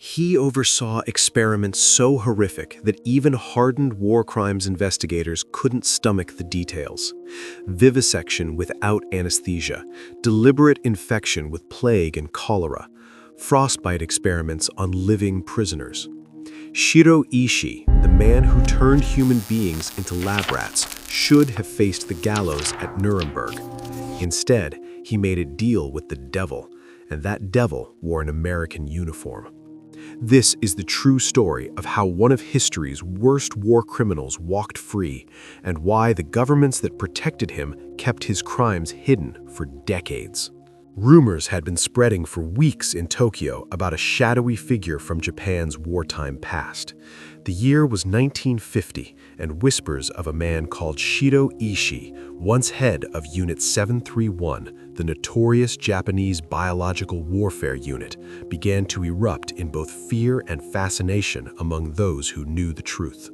He oversaw experiments so horrific that even hardened war crimes investigators couldn't stomach the details. Vivisection without anesthesia, deliberate infection with plague and cholera, frostbite experiments on living prisoners. Shirō Ishii, the man who turned human beings into lab rats, should have faced the gallows at Nuremberg. Instead, he made a deal with the devil, and that devil wore an American uniform. This is the true story of how one of history's worst war criminals walked free, and why the governments that protected him kept his crimes hidden for decades. Rumors had been spreading for weeks in Tokyo about a shadowy figure from Japan's wartime past. The year was 1950, and whispers of a man called Shirō Ishii, once head of Unit 731, the notorious Japanese biological warfare unit, began to erupt in both fear and fascination among those who knew the truth.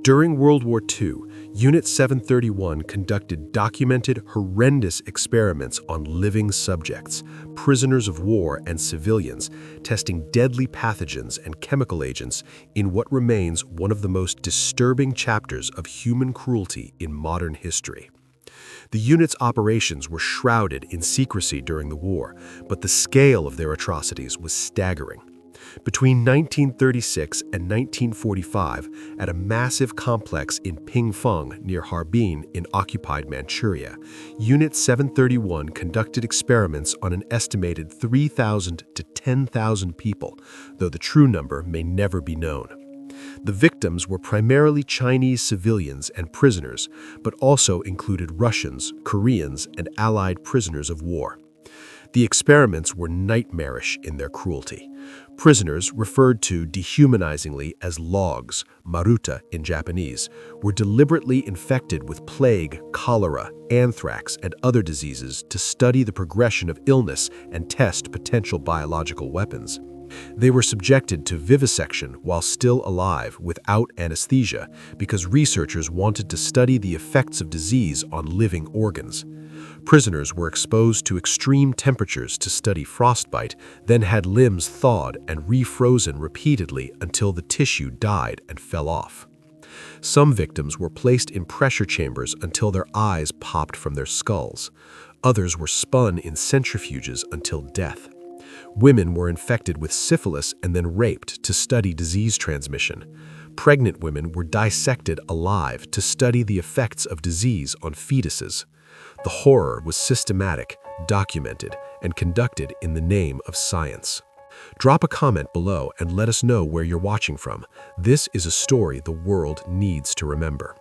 During World War II, Unit 731 conducted documented horrendous experiments on living subjects, prisoners of war and civilians, testing deadly pathogens and chemical agents in what remains one of the most disturbing chapters of human cruelty in modern history. The unit's operations were shrouded in secrecy during the war, but the scale of their atrocities was staggering. Between 1936 and 1945, at a massive complex in Pingfeng near Harbin in occupied Manchuria, Unit 731 conducted experiments on an estimated 3,000 to 10,000 people, though the true number may never be known. The victims were primarily Chinese civilians and prisoners, but also included Russians, Koreans, and Allied prisoners of war. The experiments were nightmarish in their cruelty. Prisoners, referred to dehumanizingly as logs, maruta in Japanese, were deliberately infected with plague, cholera, anthrax, and other diseases to study the progression of illness and test potential biological weapons. They were subjected to vivisection while still alive without anesthesia because researchers wanted to study the effects of disease on living organs. Prisoners were exposed to extreme temperatures to study frostbite, then had limbs thawed and refrozen repeatedly until the tissue died and fell off. Some victims were placed in pressure chambers until their eyes popped from their skulls. Others were spun in centrifuges until death. Women were infected with syphilis and then raped to study disease transmission. Pregnant women were dissected alive to study the effects of disease on fetuses. The horror was systematic, documented, and conducted in the name of science. Drop a comment below and let us know where you're watching from. This is a story the world needs to remember.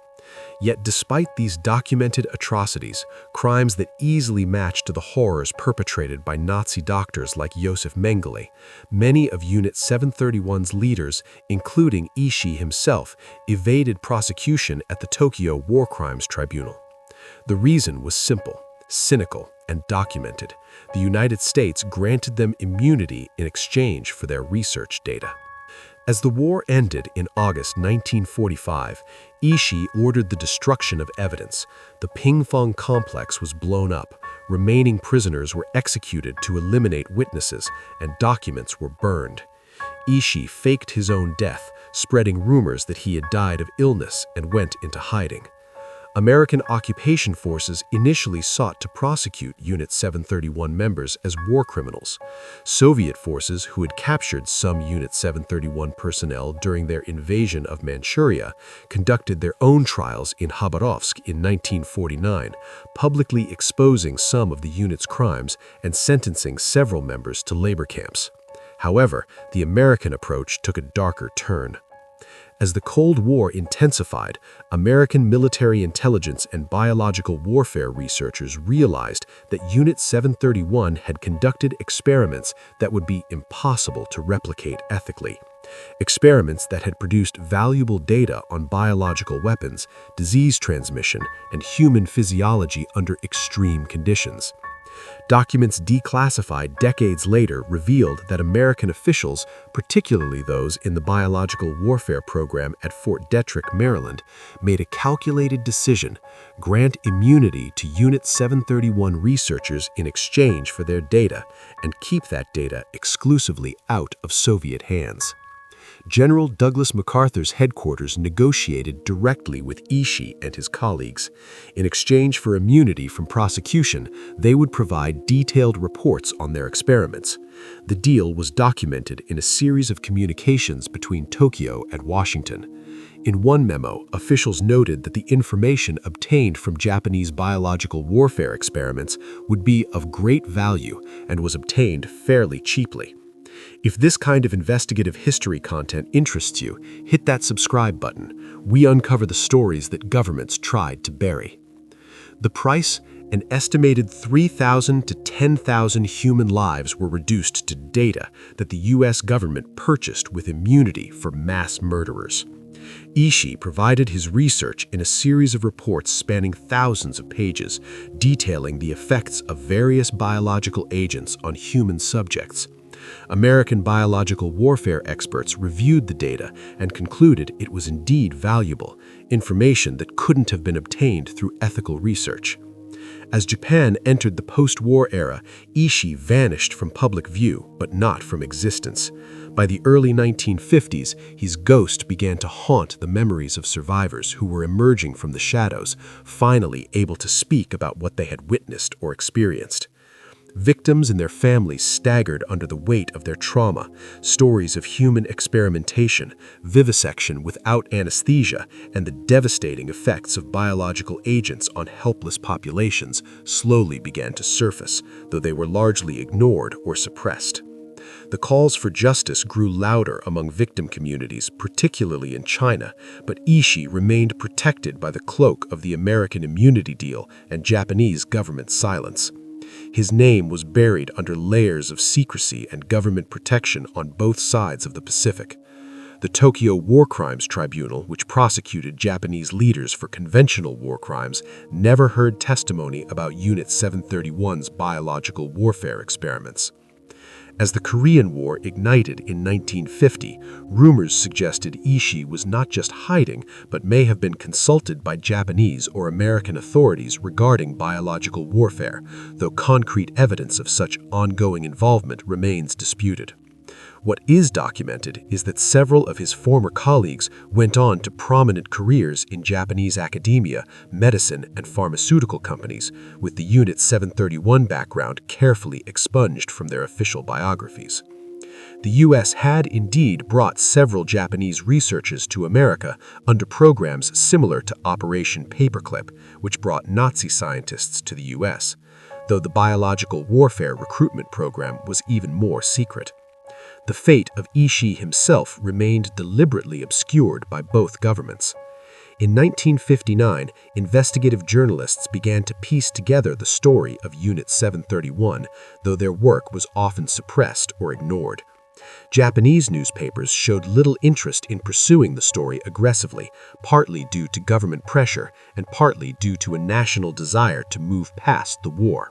Yet despite these documented atrocities, crimes that easily match to the horrors perpetrated by Nazi doctors like Josef Mengele, many of Unit 731's leaders, including Ishii himself, evaded prosecution at the Tokyo War Crimes Tribunal. The reason was simple, cynical, and documented. The United States granted them immunity in exchange for their research data. As the war ended in August 1945, Ishii ordered the destruction of evidence. The Pingfeng complex was blown up, remaining prisoners were executed to eliminate witnesses, and documents were burned. Ishii faked his own death, spreading rumors that he had died of illness and went into hiding. American occupation forces initially sought to prosecute Unit 731 members as war criminals. Soviet forces, who had captured some Unit 731 personnel during their invasion of Manchuria, conducted their own trials in Khabarovsk in 1949, publicly exposing some of the unit's crimes and sentencing several members to labor camps. However, the American approach took a darker turn. As the Cold War intensified, American military intelligence and biological warfare researchers realized that Unit 731 had conducted experiments that would be impossible to replicate ethically. Experiments that had produced valuable data on biological weapons, disease transmission, and human physiology under extreme conditions. Documents declassified decades later revealed that American officials, particularly those in the biological warfare program at Fort Detrick, Maryland, made a calculated decision: grant immunity to Unit 731 researchers in exchange for their data, and keep that data exclusively out of Soviet hands. General Douglas MacArthur's headquarters negotiated directly with Ishii and his colleagues. In exchange for immunity from prosecution, they would provide detailed reports on their experiments. The deal was documented in a series of communications between Tokyo and Washington. In one memo, officials noted that the information obtained from Japanese biological warfare experiments would be of great value and was obtained fairly cheaply. If this kind of investigative history content interests you, hit that subscribe button. We uncover the stories that governments tried to bury. The price? An estimated 3,000 to 10,000 human lives were reduced to data that the U.S. government purchased with immunity for mass murderers. Ishii provided his research in a series of reports spanning thousands of pages, detailing the effects of various biological agents on human subjects. American biological warfare experts reviewed the data and concluded it was indeed valuable, information that couldn't have been obtained through ethical research. As Japan entered the post-war era, Ishii vanished from public view, but not from existence. By the early 1950s, his ghost began to haunt the memories of survivors who were emerging from the shadows, finally able to speak about what they had witnessed or experienced. Victims and their families staggered under the weight of their trauma. Stories of human experimentation, vivisection without anesthesia, and the devastating effects of biological agents on helpless populations slowly began to surface, though they were largely ignored or suppressed. The calls for justice grew louder among victim communities, particularly in China, but Ishii remained protected by the cloak of the American immunity deal and Japanese government silence. His name was buried under layers of secrecy and government protection on both sides of the Pacific. The Tokyo War Crimes Tribunal, which prosecuted Japanese leaders for conventional war crimes, never heard testimony about Unit 731's biological warfare experiments. As the Korean War ignited in 1950, rumors suggested Ishii was not just hiding, but may have been consulted by Japanese or American authorities regarding biological warfare, though concrete evidence of such ongoing involvement remains disputed. What is documented is that several of his former colleagues went on to prominent careers in Japanese academia, medicine, and pharmaceutical companies, with the Unit 731 background carefully expunged from their official biographies. The U.S. had indeed brought several Japanese researchers to America under programs similar to Operation Paperclip, which brought Nazi scientists to the U.S., though the biological warfare recruitment program was even more secret. The fate of Ishii himself remained deliberately obscured by both governments. In 1959, investigative journalists began to piece together the story of Unit 731, though their work was often suppressed or ignored. Japanese newspapers showed little interest in pursuing the story aggressively, partly due to government pressure and partly due to a national desire to move past the war.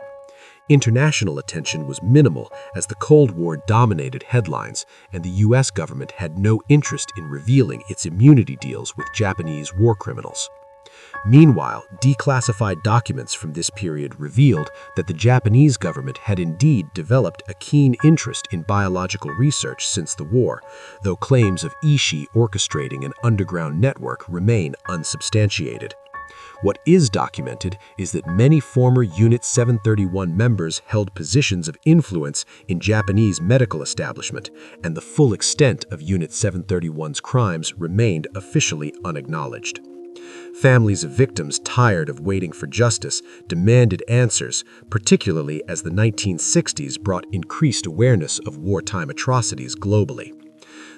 International attention was minimal as the Cold War dominated headlines, and the U.S. government had no interest in revealing its immunity deals with Japanese war criminals. Meanwhile, declassified documents from this period revealed that the Japanese government had indeed developed a keen interest in biological research since the war, though claims of Ishii orchestrating an underground network remain unsubstantiated. What is documented is that many former Unit 731 members held positions of influence in Japanese medical establishment, and the full extent of Unit 731's crimes remained officially unacknowledged. Families of victims tired of waiting for justice demanded answers, particularly as the 1960s brought increased awareness of wartime atrocities globally.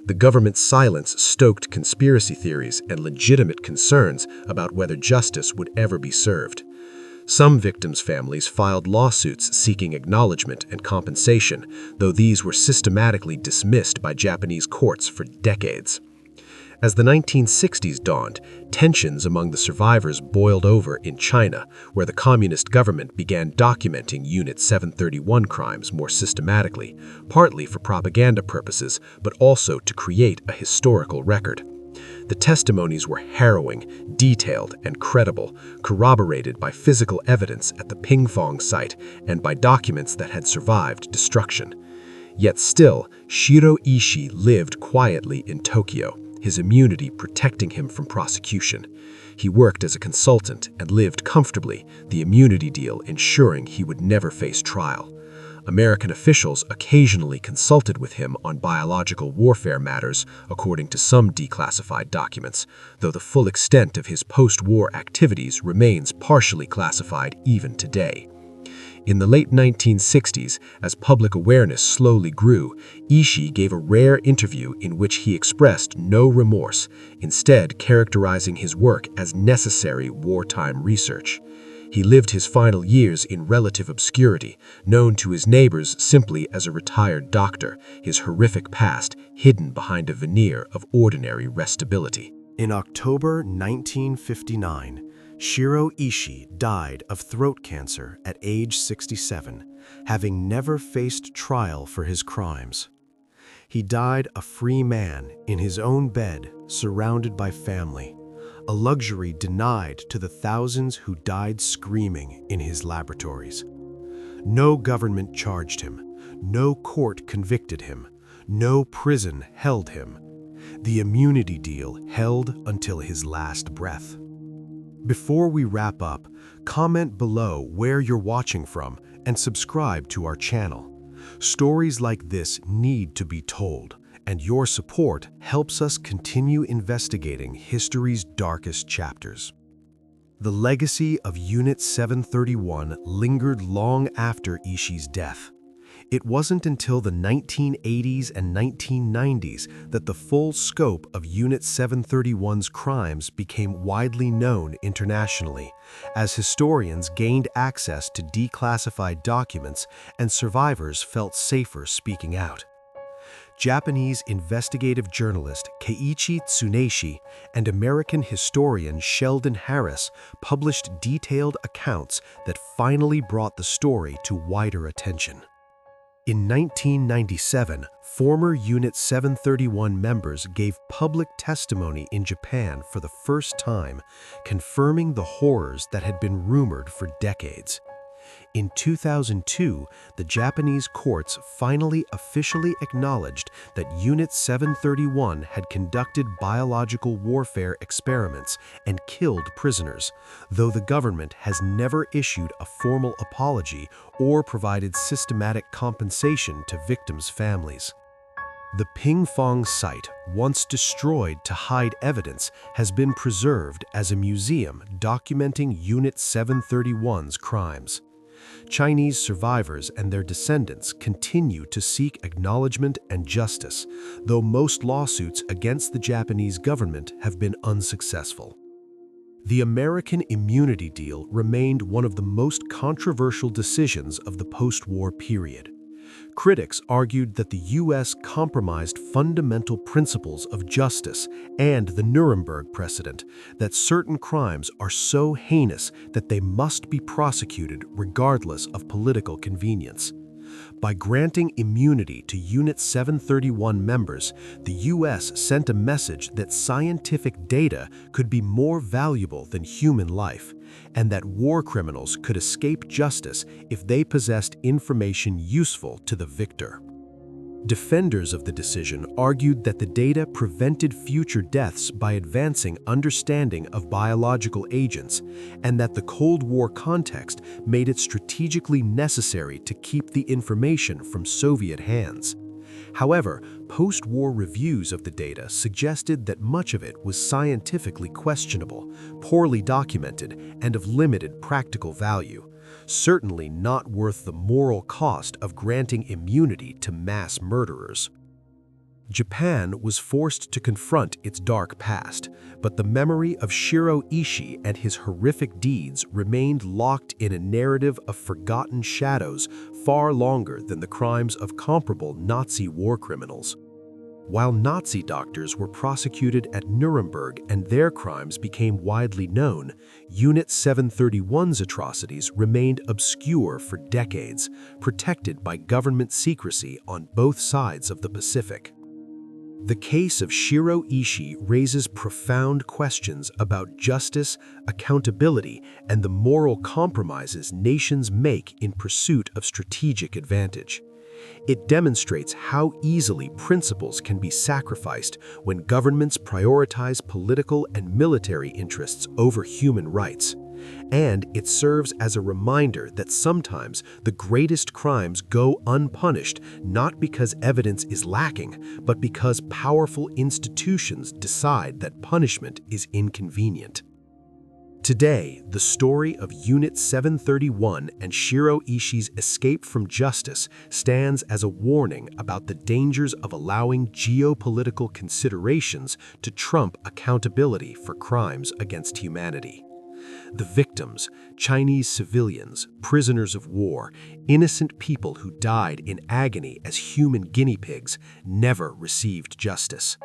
The government's silence stoked conspiracy theories and legitimate concerns about whether justice would ever be served. Some victims' families filed lawsuits seeking acknowledgement and compensation, though these were systematically dismissed by Japanese courts for decades. As the 1960s dawned, tensions among the survivors boiled over in China, where the communist government began documenting Unit 731 crimes more systematically, partly for propaganda purposes, but also to create a historical record. The testimonies were harrowing, detailed, and credible, corroborated by physical evidence at the Pingfong site and by documents that had survived destruction. Yet still, Shirō Ishii lived quietly in Tokyo, his immunity protecting him from prosecution. He worked as a consultant and lived comfortably, the immunity deal ensuring he would never face trial. American officials occasionally consulted with him on biological warfare matters, according to some declassified documents, though the full extent of his post-war activities remains partially classified even today. In the late 1960s, as public awareness slowly grew, Ishii gave a rare interview in which he expressed no remorse, instead characterizing his work as necessary wartime research. He lived his final years in relative obscurity, known to his neighbors simply as a retired doctor, his horrific past hidden behind a veneer of ordinary restability. In October 1959, Shirō Ishii died of throat cancer at age 67, having never faced trial for his crimes. He died a free man in his own bed, surrounded by family, a luxury denied to the thousands who died screaming in his laboratories. No government charged him, no court convicted him, no prison held him. The immunity deal held until his last breath. Before we wrap up, comment below where you're watching from and subscribe to our channel. Stories like this need to be told, and your support helps us continue investigating history's darkest chapters. The legacy of Unit 731 lingered long after Ishii's death. It wasn't until the 1980s and 1990s that the full scope of Unit 731's crimes became widely known internationally, as historians gained access to declassified documents and survivors felt safer speaking out. Japanese investigative journalist Keiichi Tsuneshi and American historian Sheldon Harris published detailed accounts that finally brought the story to wider attention. In 1997, former Unit 731 members gave public testimony in Japan for the first time, confirming the horrors that had been rumored for decades. In 2002, the Japanese courts finally officially acknowledged that Unit 731 had conducted biological warfare experiments and killed prisoners, though the government has never issued a formal apology or provided systematic compensation to victims' families. The Pingfong site, once destroyed to hide evidence, has been preserved as a museum documenting Unit 731's crimes. Chinese survivors and their descendants continue to seek acknowledgement and justice, though most lawsuits against the Japanese government have been unsuccessful. The American immunity deal remained one of the most controversial decisions of the post-war period. Critics argued that the U.S. compromised fundamental principles of justice and the Nuremberg precedent, that certain crimes are so heinous that they must be prosecuted regardless of political convenience. By granting immunity to Unit 731 members, the U.S. sent a message that scientific data could be more valuable than human life, and that war criminals could escape justice if they possessed information useful to the victor. Defenders of the decision argued that the data prevented future deaths by advancing understanding of biological agents, and that the Cold War context made it strategically necessary to keep the information from Soviet hands. However, post-war reviews of the data suggested that much of it was scientifically questionable, poorly documented, and of limited practical value, certainly not worth the moral cost of granting immunity to mass murderers. Japan was forced to confront its dark past, but the memory of Shirō Ishii and his horrific deeds remained locked in a narrative of forgotten shadows far longer than the crimes of comparable Nazi war criminals. While Nazi doctors were prosecuted at Nuremberg and their crimes became widely known, Unit 731's atrocities remained obscure for decades, protected by government secrecy on both sides of the Pacific. The case of Shirō Ishii raises profound questions about justice, accountability, and the moral compromises nations make in pursuit of strategic advantage. It demonstrates how easily principles can be sacrificed when governments prioritize political and military interests over human rights. And it serves as a reminder that sometimes the greatest crimes go unpunished not because evidence is lacking, but because powerful institutions decide that punishment is inconvenient. Today, the story of Unit 731 and Shirō Ishii's escape from justice stands as a warning about the dangers of allowing geopolitical considerations to trump accountability for crimes against humanity. The victims, Chinese civilians, prisoners of war, innocent people who died in agony as human guinea pigs, never received justice.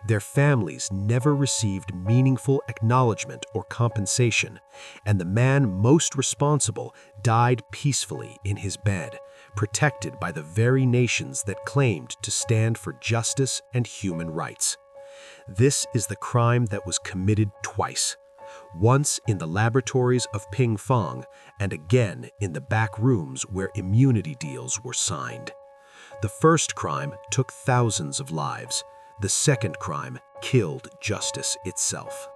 Their families never received meaningful acknowledgement or compensation, and the man most responsible died peacefully in his bed, protected by the very nations that claimed to stand for justice and human rights. This is the crime that was committed twice. Once in the laboratories of Ping Fong, and again in the back rooms where immunity deals were signed. The first crime took thousands of lives. The second crime killed justice itself.